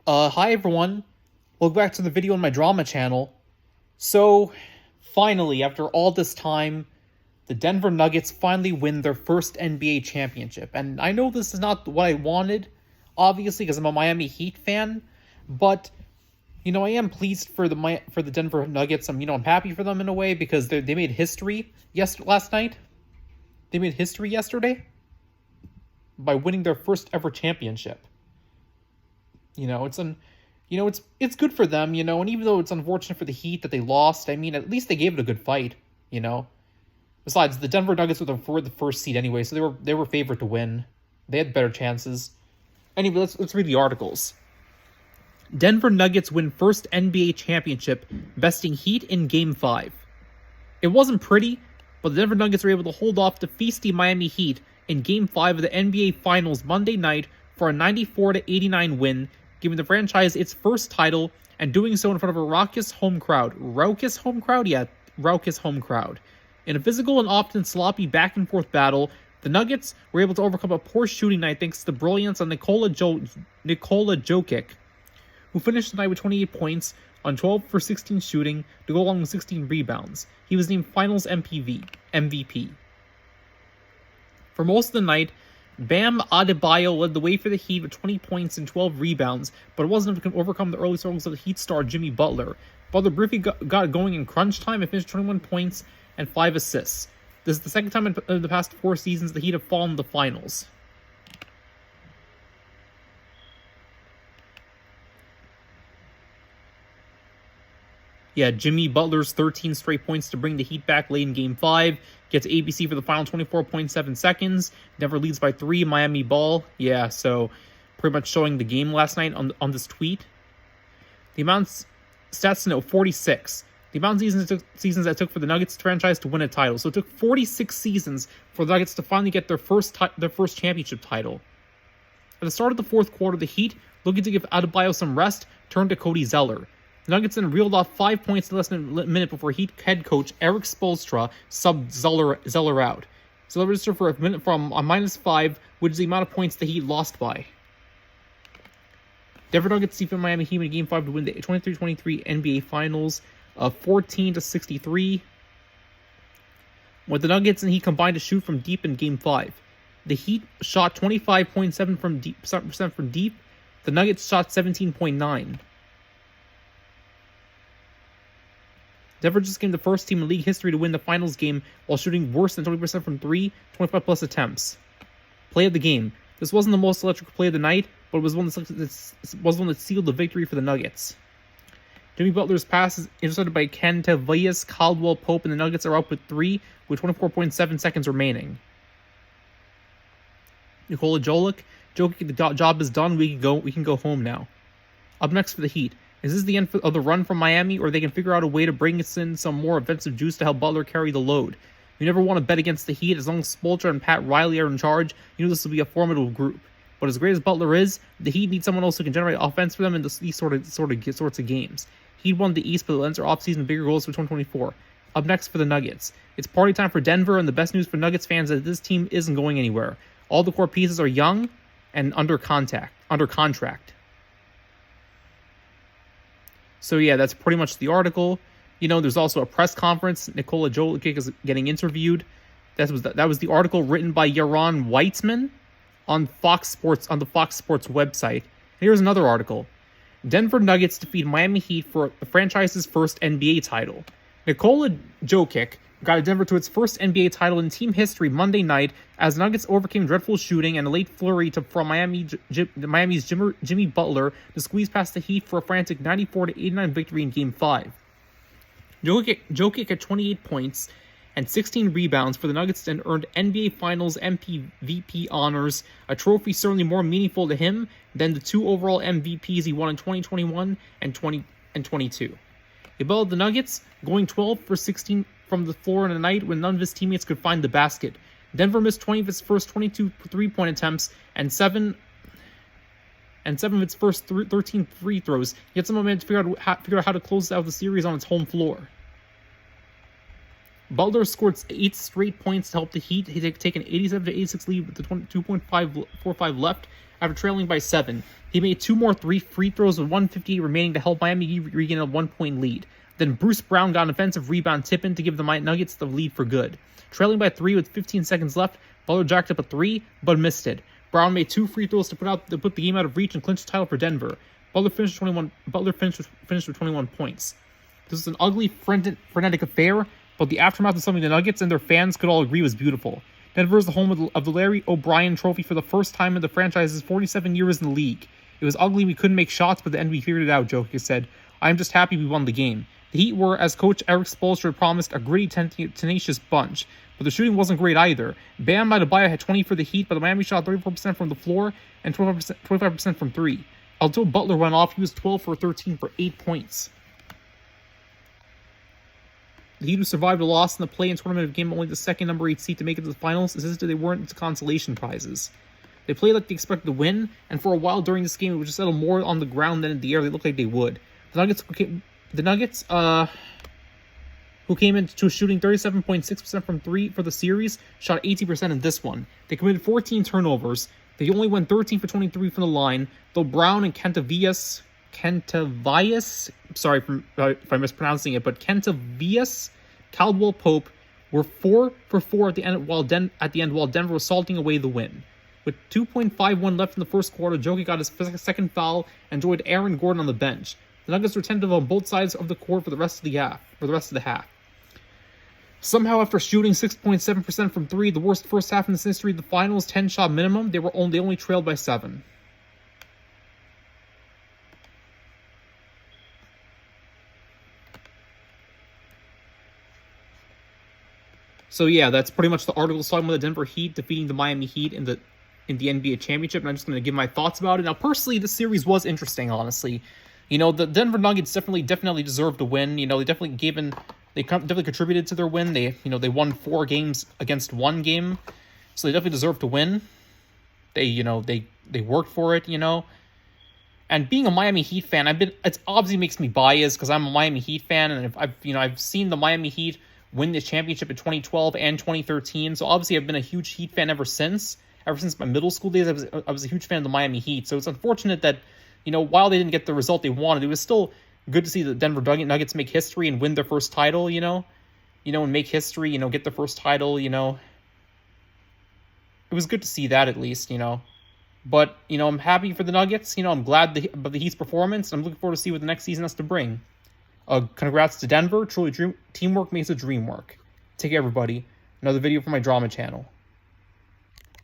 Hi everyone. Welcome back to the video on my drama channel. So, finally, after all this time, the Denver Nuggets finally win their first NBA championship. And I know this is not what I wanted, obviously, because I'm a Miami Heat fan, but I am pleased for the Denver Nuggets. I'm happy for them in a way because they made history last night. They made history yesterday by winning their first ever championship. It's good for them, and even though it's unfortunate for the Heat that they lost, I mean, at least they gave it a good fight, you know. Besides, the Denver Nuggets were the first seed anyway, so they were favored to win. They had better chances. Anyway, let's read the articles. Denver Nuggets win first NBA championship, besting Heat in Game 5. It wasn't pretty, but the Denver Nuggets were able to hold off the feisty Miami Heat in Game 5 of the NBA Finals Monday night for a 94-89 win, giving the franchise its first title, and doing so in front of a raucous home crowd. Raucous home crowd? Yeah, raucous home crowd. In a physical and often sloppy back-and-forth battle, the Nuggets were able to overcome a poor shooting night thanks to the brilliance of Nikola Jokic, who finished the night with 28 points on 12 for 16 shooting to go along with 16 rebounds. He was named Finals MVP. For most of the night, Bam Adebayo led the way for the Heat with 20 points and 12 rebounds, but it wasn't enough to overcome the early struggles of the Heat star Jimmy Butler. Butler briefly got going in crunch time and finished 21 points and 5 assists. This is the second time in the past 4 seasons the Heat have fallen in the finals. Yeah, Jimmy Butler's 13 straight points to bring the Heat back late in Game 5. Gets ABC for the final 24.7 seconds. Denver leads by 3. Miami ball. Yeah, so pretty much showing the game last night on this tweet. The amounts, stats to note, 46. The amount of seasons that it took for the Nuggets franchise to win a title. So it took 46 seasons for the Nuggets to finally get their first championship title. At the start of the fourth quarter, the Heat, looking to give Adebayo some rest, turned to Cody Zeller. The Nuggets then reeled off 5 points in less than a minute before Heat head coach Erik Spoelstra subbed Zeller out. Zeller registered for a minute from a -5, which is the amount of points the Heat lost by. Denver Nuggets defeated Miami Heat in Game 5 to win the 23-23 NBA Finals of 14-63. With the Nuggets and Heat combined to shoot from deep in Game 5. The Heat shot 25.7% from deep. The Nuggets shot 17.9%. Denver just became the first team in league history to win the finals game while shooting worse than 20% from 3, 25-plus attempts. Play of the game. This wasn't the most electric play of the night, but it was one that sealed the victory for the Nuggets. Jimmy Butler's pass is intercepted by Kentavious Caldwell-Pope, and the Nuggets are up with 3 with 24.7 seconds remaining. Nikola Jokic, the job is done. We can go home now. Up next for the Heat. Is this the end of the run from Miami, or they can figure out a way to bring us in some more offensive juice to help Butler carry the load? You never want to bet against the Heat. As long as Spoelstra and Pat Riley are in charge, you know this will be a formidable group. But as great as Butler is, the Heat need someone else who can generate offense for them in these sorts of games. Heat won the East, but they'll enter offseason bigger goals for 2024. Up next for the Nuggets. It's party time for Denver, and the best news for Nuggets fans is that this team isn't going anywhere. All the core pieces are young and under contract. So yeah, that's pretty much the article. There's also a press conference. Nikola Jokic is getting interviewed. That was the article written by Yaron Weitzman on Fox Sports, on the Fox Sports website. And here's another article. Denver Nuggets defeat Miami Heat for the franchise's first NBA title. Nikola Jokic got Denver to its first NBA title in team history Monday night as the Nuggets overcame dreadful shooting and a late flurry from Miami's Jimmy Butler to squeeze past the Heat for a frantic 94-89 victory in Game 5. Jokic had 28 points and 16 rebounds for the Nuggets and earned NBA Finals MVP honors, a trophy certainly more meaningful to him than the 2 overall MVPs he won in 2021 and 2022. He battled the Nuggets, going 12 for 16 from the floor in a night when none of his teammates could find the basket. Denver missed 20 of its first 22 three-point attempts and 7 of its first 13 free throws. Yet some momentum to figure out how to close out the series on its home floor. Butler scored 8 straight points to help the Heat take an 87-86 lead with the 2.45 left after trailing by 7. He made 2 more free throws with 1:58 remaining to help Miami regain a 1-point lead. Then Bruce Brown got an offensive rebound tip-in to give the Nuggets the lead for good. Trailing by 3 with 15 seconds left, Butler jacked up a 3, but missed it. Brown made 2 free throws to put the game out of reach and clinch the title for Denver. Butler finished with 21 points. This was an ugly, frenetic affair, but the aftermath of something the Nuggets and their fans could all agree was beautiful. Denver is the home of the Larry O'Brien Trophy for the first time in the franchise's 47 years in the league. It was ugly, we couldn't make shots, but at the end we figured it out, Jokic said. I'm just happy we won the game. The Heat were, as coach Eric Spoelstra had promised, a gritty, tenacious bunch, but the shooting wasn't great either. Bam Adebayo had 20 for the Heat, but the Miami shot 34% from the floor and 25% from 3. Although Butler went off, he was 12 for 13 for 8 points. The Heat, who survived a loss in the play-in tournament, became only the second number 8 seed to make it to the finals, insisted they weren't into consolation prizes. They played like they expected to win, and for a while during this game, it would just settle more on the ground than in the air. They looked like they would. The Nuggets, who came into shooting 37.6% from 3 for the series, shot 18% in this one. They committed 14 turnovers. They only went 13 for 23 from the line, though Brown and Kentavious, sorry if I'm mispronouncing it, but Kentavious, Caldwell Pope were 4 for 4 at the end while Denver was salting away the win. With 2.51 left in the first quarter, Jokic got his second foul and joined Aaron Gordon on the bench. The Nuggets were tentative on both sides of the court for the rest of the half. Somehow, after shooting 6.7% from 3, the worst first half in the history of the finals, 10-shot minimum, they only trailed by 7. So yeah, that's pretty much the article talking about the Denver Heat defeating the Miami Heat in the NBA championship, and I'm just going to give my thoughts about it. Now, personally, this series was interesting, honestly. You know, the Denver Nuggets definitely deserved to win. You know, they definitely contributed to their win. They won 4 games against 1 game, so they definitely deserved to win. They worked for it, you know. And being a Miami Heat fan, it obviously makes me biased because I'm a Miami Heat fan, and I've seen the Miami Heat win this championship in 2012 and 2013. So obviously I've been a huge Heat fan ever since. Ever since my middle school days, I was a huge fan of the Miami Heat. So it's unfortunate that, you know, while they didn't get the result they wanted, it was still good to see the Denver Nuggets make history and win their first title, and make history, get their first title, It was good to see that at least, But, I'm happy for the Nuggets. I'm glad about the Heat's performance. I'm looking forward to see what the next season has to bring. Congrats to Denver. Truly, teamwork makes the dream work. Take care, everybody. Another video for my drama channel.